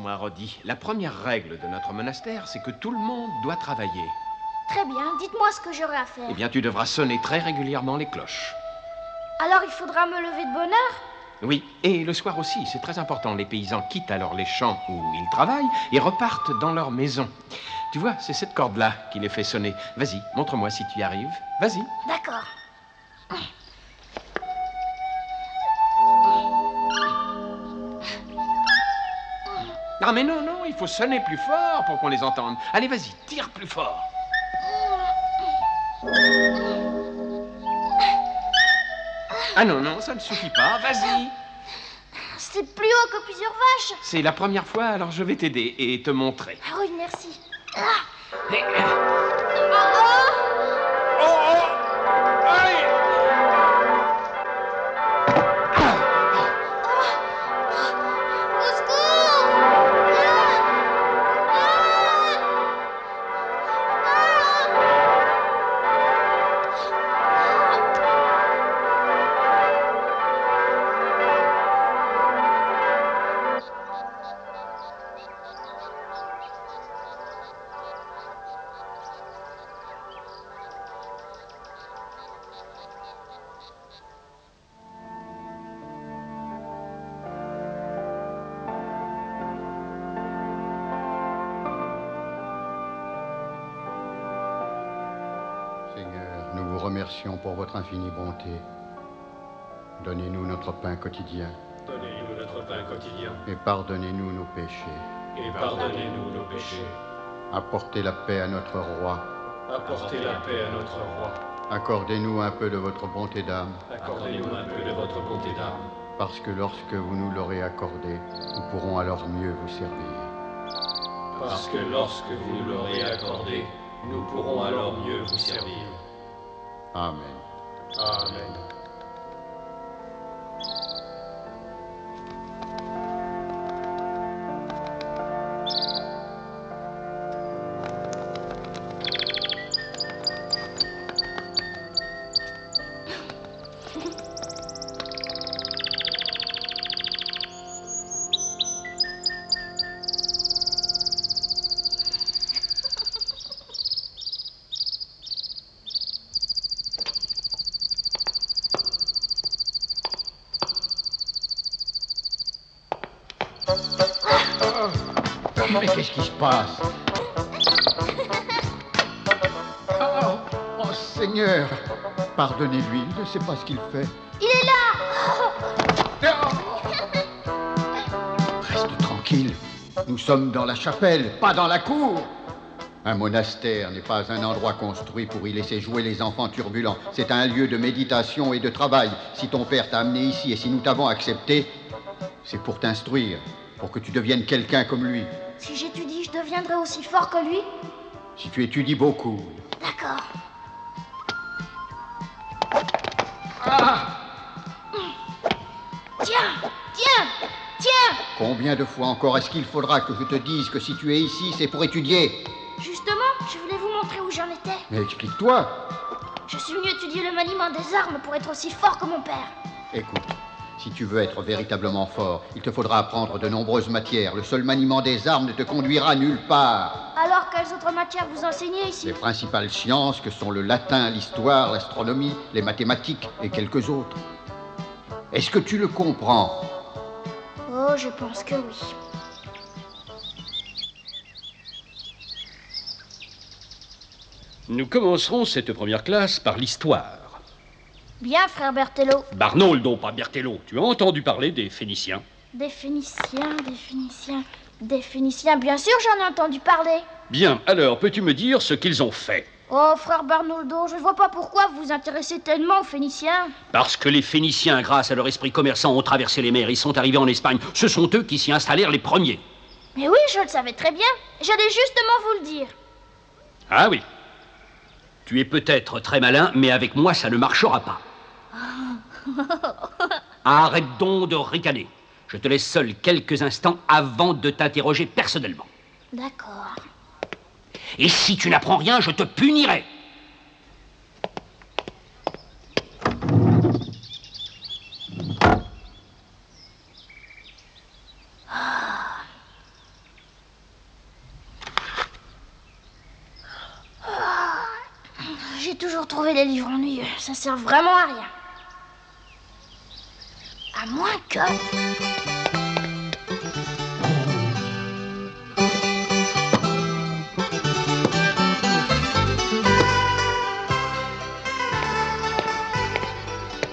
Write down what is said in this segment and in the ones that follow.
Écoute-moi, Rodi. La première règle de notre monastère, c'est que tout le monde doit travailler. Très bien, dites-moi ce que j'aurai à faire. Eh bien, tu devras sonner très régulièrement les cloches. Alors il faudra me lever de bonne heure? Oui, et le soir aussi, c'est très important. Les paysans quittent alors les champs où ils travaillent et repartent dans leur maison. Tu vois, c'est cette corde-là qui les fait sonner. Vas-y, montre-moi si tu y arrives. Vas-y. D'accord. Ah mais non, non, il faut sonner plus fort pour qu'on les entende. Allez, vas-y, tire plus fort. Ah non, non, ça ne suffit pas, vas-y. C'est plus haut que plusieurs vaches. C'est la première fois, alors je vais t'aider et te montrer. Ah oui, merci. Et, Au secours! Seigneur, nous vous remercions pour votre infinie bonté. Donnez-nous notre pain quotidien Donnez-nous notre pain quotidien et pardonnez-nous nos péchés. et pardonnez-nous nos péchés. Apportez la paix à notre roi. Apportez la paix à notre roi. Accordez-nous un peu de votre bonté d'âme, Accordez-nous un peu de votre bonté d'âme, parce que lorsque vous nous l'aurez accordé, nous pourrons alors mieux vous servir. parce que lorsque vous nous l'aurez accordé, nous pourrons alors mieux vous servir. Amen. Amen. Mais qu'est-ce qui se passe? Oh, Seigneur, pardonnez-lui, il ne sait pas ce qu'il fait. Il est là! Reste tranquille, nous sommes dans la chapelle, pas dans la cour. Un monastère n'est pas un endroit construit pour y laisser jouer les enfants turbulents. C'est un lieu de méditation et de travail. Si ton père t'a amené ici et si nous t'avons accepté, c'est pour t'instruire, pour que tu deviennes quelqu'un comme lui. Si j'étudie, je deviendrai aussi fort que lui? Si tu étudies beaucoup. D'accord. Tiens! Tiens! Tiens! Combien de fois encore est-ce qu'il faudra que je te dise que si tu es ici, c'est pour étudier? Justement, je voulais vous montrer où j'en étais. Mais explique-toi. Je suis venu étudier le maniement des armes pour être aussi fort que mon père. Écoute, si tu veux être véritablement fort, il te faudra apprendre de nombreuses matières. Le seul maniement des armes ne te conduira nulle part. Alors, quelles autres matières vous enseignez ici? Les principales sciences que sont le latin, l'histoire, l'astronomie, les mathématiques et quelques autres. Est-ce que tu le comprends? Oh, je pense que oui. Nous commencerons cette première classe par l'histoire. Bien, frère Berthelot. Barnoldo, pas Bertello. Tu as entendu parler des Phéniciens? Des Phéniciens, des Phéniciens, des Phéniciens, bien sûr, j'en ai entendu parler. Bien, alors peux-tu me dire ce qu'ils ont fait? Oh, frère Barnoldo, je ne vois pas pourquoi vous vous intéressez tellement aux Phéniciens. Parce que les Phéniciens, grâce à leur esprit commerçant, ont traversé les mers et sont arrivés en Espagne. Ce sont eux qui s'y installèrent les premiers. Mais oui, je le savais très bien. J'allais justement vous le dire. Ah oui. Tu es peut-être très malin, mais avec moi, ça ne marchera pas. Arrête donc de ricaner. Je te laisse seul quelques instants avant de t'interroger personnellement. D'accord. Et si tu n'apprends rien, je te punirai. J'ai toujours trouvé les livres ennuyeux. Ça sert vraiment à rien. À moins que...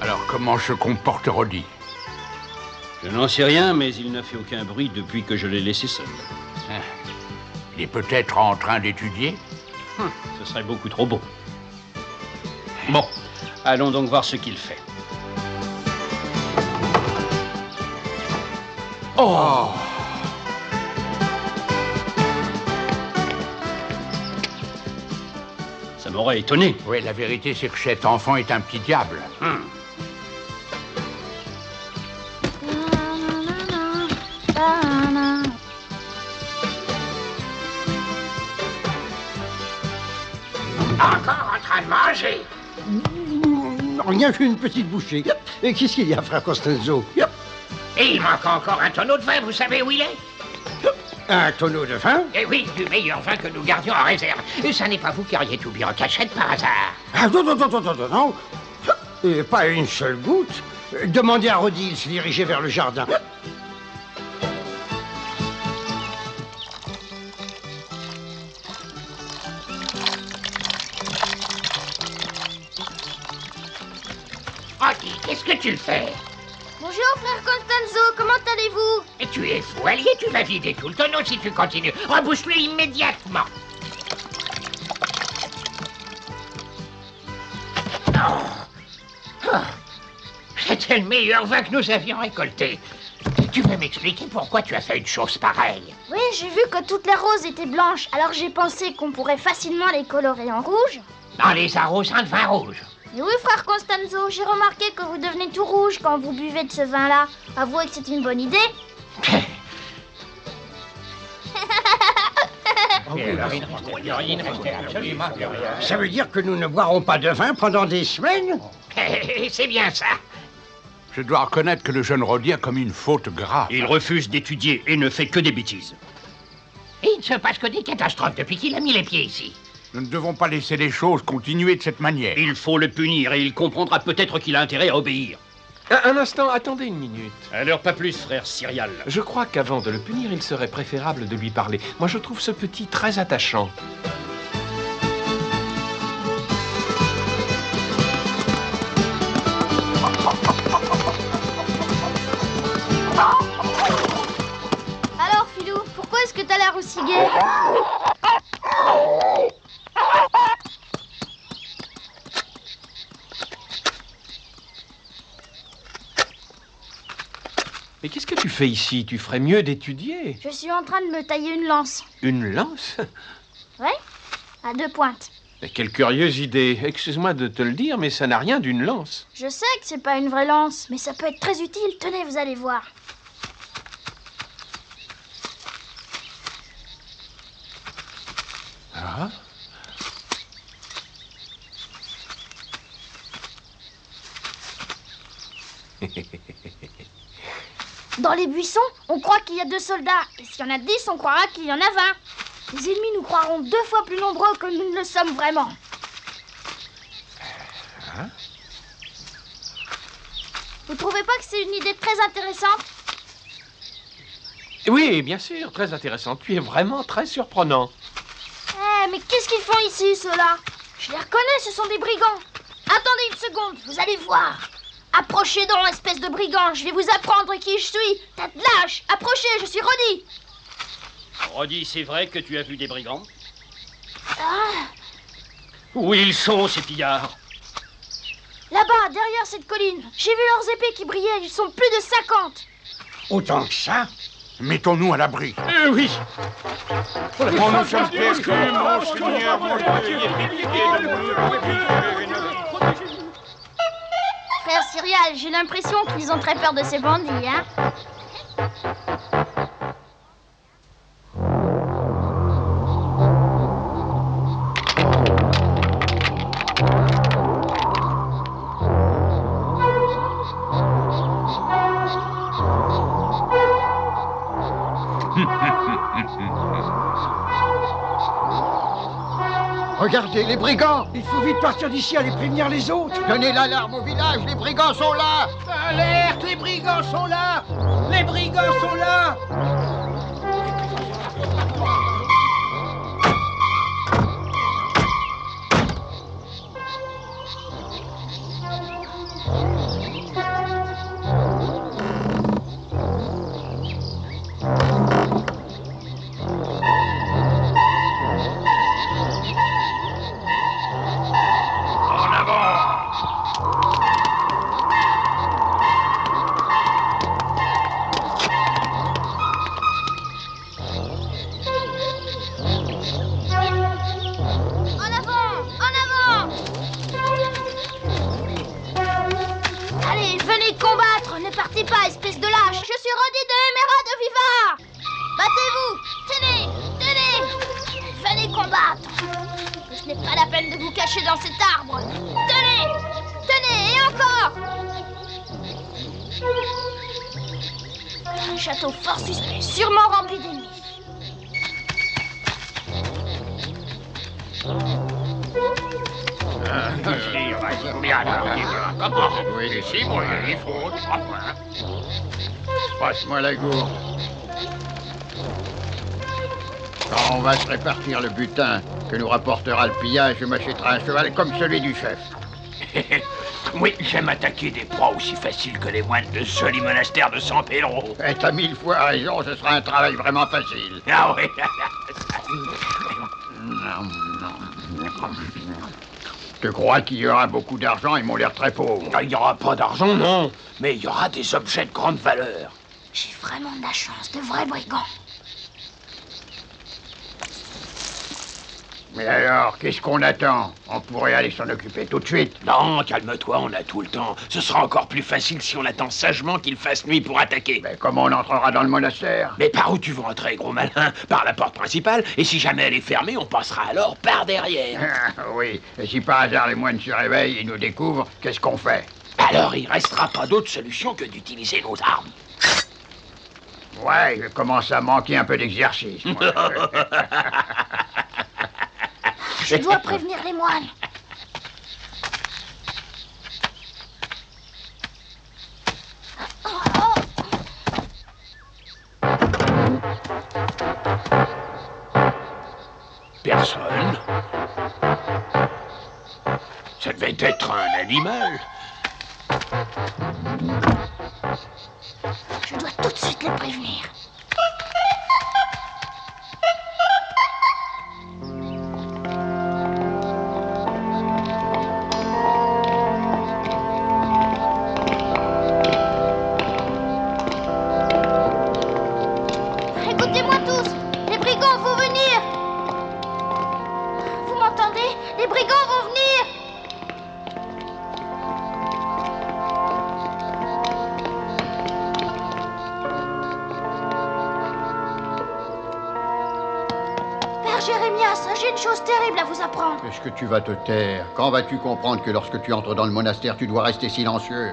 Alors, comment se comporte Roddy? Je n'en sais rien, mais il n'a fait aucun bruit depuis que je l'ai laissé seul. Il est peut-être en train d'étudier? Ce serait beaucoup trop beau. Bon, allons donc voir ce qu'il fait. Oh! Ça m'aurait étonné. Oui, la vérité, c'est que cet enfant est un petit diable. Encore en train de manger? Rien qu'une petite bouchée. Et qu'est-ce qu'il y a, frère Costanzo? Et il manque encore un tonneau de vin, vous savez où il est? Un tonneau de vin? Eh oui, du meilleur vin que nous gardions en réserve. Et ça n'est pas vous qui auriez tout bu en cachette par hasard. Ah, non. Et pas une seule goutte. Demandez à Roddy, il se dirigeait vers le jardin. Roddy, qu'est-ce que tu fais? Bonjour, frère Costanzo, comment allez-vous? Et tu es fou, allié, tu vas vider tout le tonneau si tu continues. Rebouche-le immédiatement. C'était le meilleur vin que nous avions récolté. Tu veux m'expliquer pourquoi tu as fait une chose pareille? Oui, j'ai vu que toutes les roses étaient blanches, alors j'ai pensé qu'on pourrait facilement les colorer en rouge. En les arrosant de vin rouge. Et oui, frère Costanzo, j'ai remarqué que vous devenez tout rouge quand vous buvez de ce vin-là. Avouez que c'est une bonne idée. Ça veut dire que nous ne boirons pas de vin pendant des semaines? C'est bien ça. Je dois reconnaître que le jeune Roddy a commis une faute grave. Il refuse d'étudier et ne fait que des bêtises. Et il ne se passe que des catastrophes depuis qu'il a mis les pieds ici. Nous ne devons pas laisser les choses continuer de cette manière. Il faut le punir et il comprendra peut-être qu'il a intérêt à obéir. Un instant, attendez une minute. Alors pas plus, frère Cyrial. Je crois qu'avant de le punir, il serait préférable de lui parler. Moi, je trouve ce petit très attachant. Alors, Filou, pourquoi est-ce que t'as l'air aussi gai? Mais qu'est-ce que tu fais ici? Tu ferais mieux d'étudier. Je suis en train de me tailler une lance. Une lance? Ouais, à 2 pointes. Mais quelle curieuse idée. Excuse-moi de te le dire, mais ça n'a rien d'une lance. Je sais que c'est pas une vraie lance, mais ça peut être très utile. Tenez, vous allez voir. Ah? Dans les buissons, on croit qu'il y a 2 soldats. Et s'il y en a 10, on croira qu'il y en a 20. Les ennemis nous croiront 2 fois plus nombreux que nous ne le sommes vraiment. Vous trouvez pas que c'est une idée très intéressante? Oui, bien sûr, très intéressant. Tu es vraiment très surprenant. Eh, mais qu'est-ce qu'ils font ici, ceux-là? Je les reconnais, ce sont des brigands. Attendez une seconde, vous allez voir. Approchez donc, espèce de brigand, je vais vous apprendre qui je suis. Tête lâche, approchez, je suis Roddy. Roddy, c'est vrai que tu as vu des brigands? Ah, Où ils sont, ces pillards? là-bas, derrière cette colline. J'ai vu leurs épées qui brillaient, ils sont plus de 50. Autant que ça? Mettons-nous à l'abri. Oui. Oh, nous sommes perdus, mon Seigneur, mon Frère Cyrial, j'ai l'impression qu'ils ont très peur de ces bandits, hein? Regardez, les brigands! Il faut vite partir d'ici, aller prévenir les autres. Donnez l'alarme au village, les brigands sont là! Alerte, les brigands sont là! Les brigands sont là! En avant! En avant! Allez, venez combattre! Ne partez pas, espèce de lâche! Je suis Roddy de Emerald de Vivard! Battez-vous! Tenez! Tenez! Venez combattre! Ce n'est pas la peine de vous cacher dans cet arbre! Tenez! Tenez! Et encore! Un château fort suspect, sûrement rempli d'ennemis. Oui, ici, moi, il faut. Passe-moi la gourde. Quand on va se répartir le butin que nous rapportera le pillage, je m'achèterai un cheval comme celui du chef. Oui, j'aime attaquer des proies aussi faciles que les moines de ce joli monastère de San Pedro. Et t'as 1000 fois raison, ce sera un travail vraiment facile. Ah oui. Tu crois qu'il y aura beaucoup d'argent? Ils m'ont l'air très pauvres. Il n'y aura pas d'argent, non. Mais il y aura des objets de grande valeur. J'ai vraiment de la chance, de vrais brigands. Mais alors, qu'est-ce qu'on attend? On pourrait aller s'en occuper tout de suite. Non, calme-toi, on a tout le temps. Ce sera encore plus facile si on attend sagement qu'il fasse nuit pour attaquer. Mais comment on entrera dans le monastère? Mais par où tu veux entrer, gros malin? Par la porte principale, et si jamais elle est fermée, on passera alors par derrière. Ah, oui, et si par hasard les moines se réveillent et nous découvrent, qu'est-ce qu'on fait? Alors il restera pas d'autre solution que d'utiliser nos armes. Ouais, je commence à manquer un peu d'exercice, moi. Je dois prévenir les moines. Personne. Ça devait être un animal. Je dois tout de suite les prévenir. Écoutez-moi tous, les brigands vont venir. Vous m'entendez? Les brigands vont venir. Père Jérémias, j'ai une chose terrible à vous apprendre. Est-ce que tu vas te taire? Quand vas-tu comprendre que lorsque tu entres dans le monastère, tu dois rester silencieux?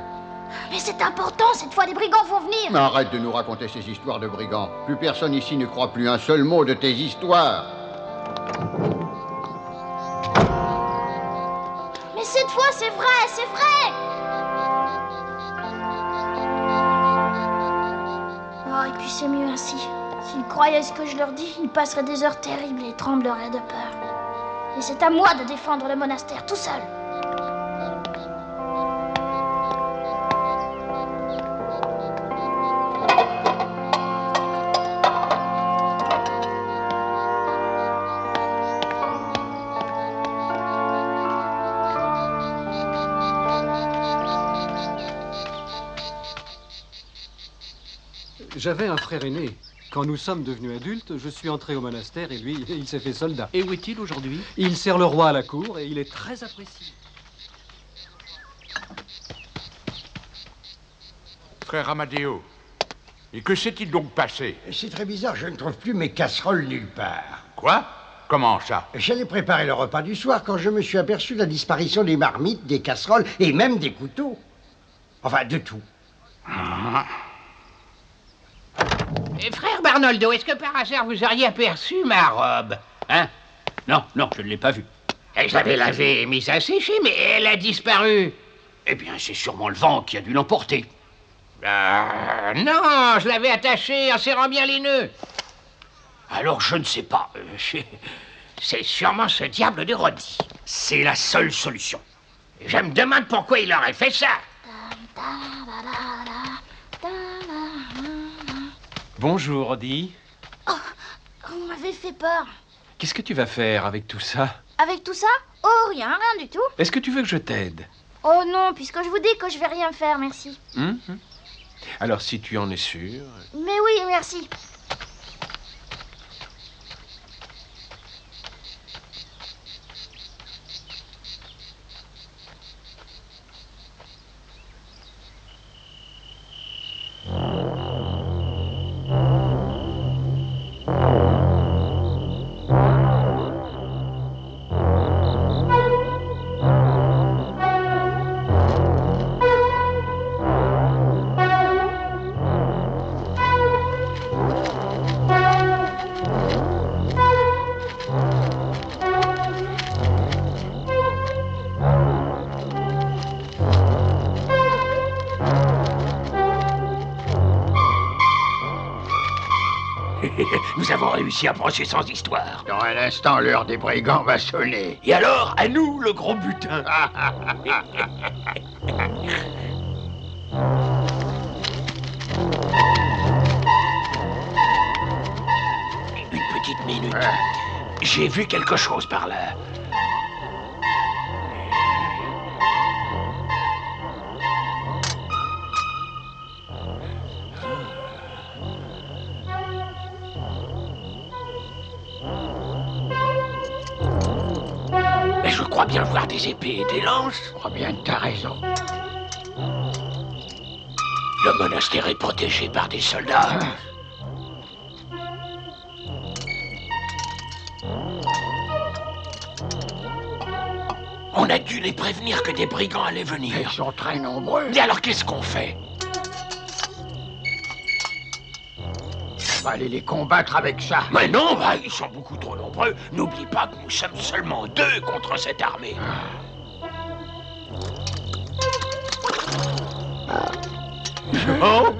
Mais c'est important, cette fois les brigands vont venir. Mais arrête de nous raconter ces histoires de brigands. Plus personne ici ne croit plus un seul mot de tes histoires. Mais cette fois, c'est vrai, c'est vrai. Oh, et puis c'est mieux ainsi. S'ils croyaient ce que je leur dis, ils passeraient des heures terribles et trembleraient de peur. Et c'est à moi de défendre le monastère tout seul. J'avais un frère aîné. Quand nous sommes devenus adultes, je suis entré au monastère et lui, il s'est fait soldat. Et où est-il aujourd'hui? Il sert le roi à la cour et il est très apprécié. Frère Amadeo, et que s'est-il donc passé? C'est très bizarre, je ne trouve plus mes casseroles nulle part. Quoi? Comment ça? J'allais préparer le repas du soir quand je me suis aperçu de la disparition des marmites, des casseroles et même des couteaux. Enfin, de tout. Frère Barnoldo, est-ce que par hasard vous auriez aperçu ma robe? Hein? Non, non, je ne l'ai pas vu. Je l'avais lavée et mise à sécher, mais elle a disparu. Eh bien, c'est sûrement le vent qui a dû l'emporter. Non, je l'avais attachée en serrant bien les nœuds. Alors, je ne sais pas. C'est sûrement ce diable de Roddy. C'est la seule solution. Je me demande pourquoi il aurait fait ça. Bonjour, Roddy. Oh, vous m'avez fait peur. Qu'est-ce que tu vas faire avec tout ça? Avec tout ça? Oh, rien du tout. Est-ce que tu veux que je t'aide? Oh non, puisque je vous dis que je vais rien faire, merci. Alors, si tu en es sûr... Mais oui, merci. Nous avons réussi à passer sans histoire. Dans un instant, l'heure des brigands va sonner. Et alors, à nous, le gros butin. Une petite minute. J'ai vu quelque chose par là. Mais je crois bien voir des épées et des lances. Je crois bien que t'as raison. Le monastère est protégé par des soldats. On a dû les prévenir que des brigands allaient venir. Ils sont très nombreux. Et alors qu'est-ce qu'on fait? On va aller les combattre avec ça. Mais non, ils sont beaucoup trop nombreux. N'oublie pas que nous sommes seulement 2 contre cette armée. Oh!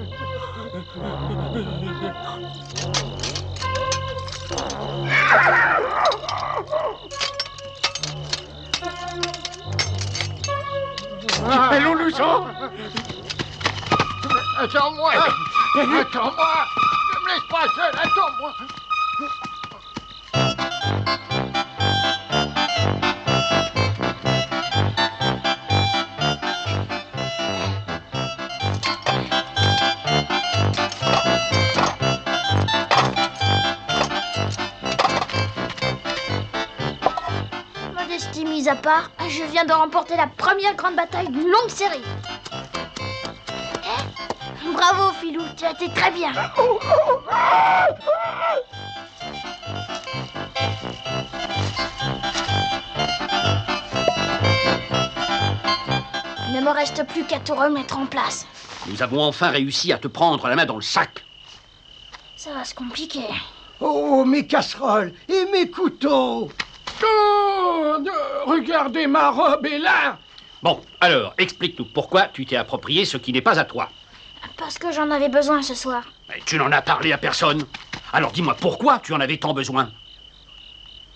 Allons-nous-en. Attends-moi. Attends-moi. Ne me laisse pas seul. Attends-moi. Modestie mise à part, je viens de remporter la première grande bataille d'une longue série. Bravo, Filou, tu as été très bien. Il ne me reste plus qu'à te remettre en place. Nous avons enfin réussi à te prendre la main dans le sac. Ça va se compliquer. Oh, mes casseroles et mes couteaux. Oh, regardez, ma robe est là. Bon, alors, explique-nous pourquoi tu t'es approprié ce qui n'est pas à toi. Parce que j'en avais besoin ce soir. Mais tu n'en as parlé à personne. Alors dis-moi pourquoi tu en avais tant besoin.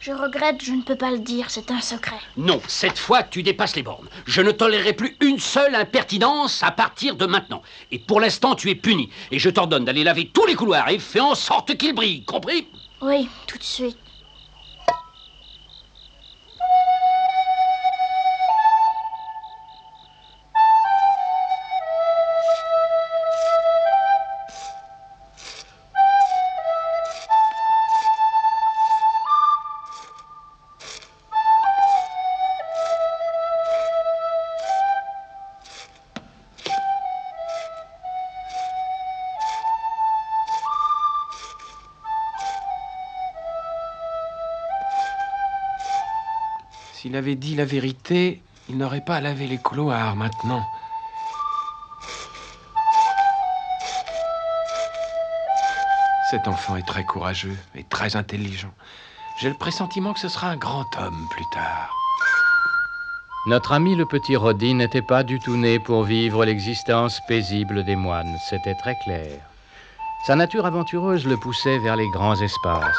Je regrette, je ne peux pas le dire, c'est un secret. Non, cette fois, tu dépasses les bornes. Je ne tolérerai plus une seule impertinence à partir de maintenant. Et pour l'instant, tu es puni. Et je t'ordonne d'aller laver tous les couloirs et fais en sorte qu'ils brillent, compris? Oui, tout de suite. S'il avait dit la vérité, il n'aurait pas à laver les couloirs maintenant. Cet enfant est très courageux et très intelligent. J'ai le pressentiment que ce sera un grand homme plus tard. Notre ami le petit Rodi n'était pas du tout né pour vivre l'existence paisible des moines, c'était très clair. Sa nature aventureuse le poussait vers les grands espaces.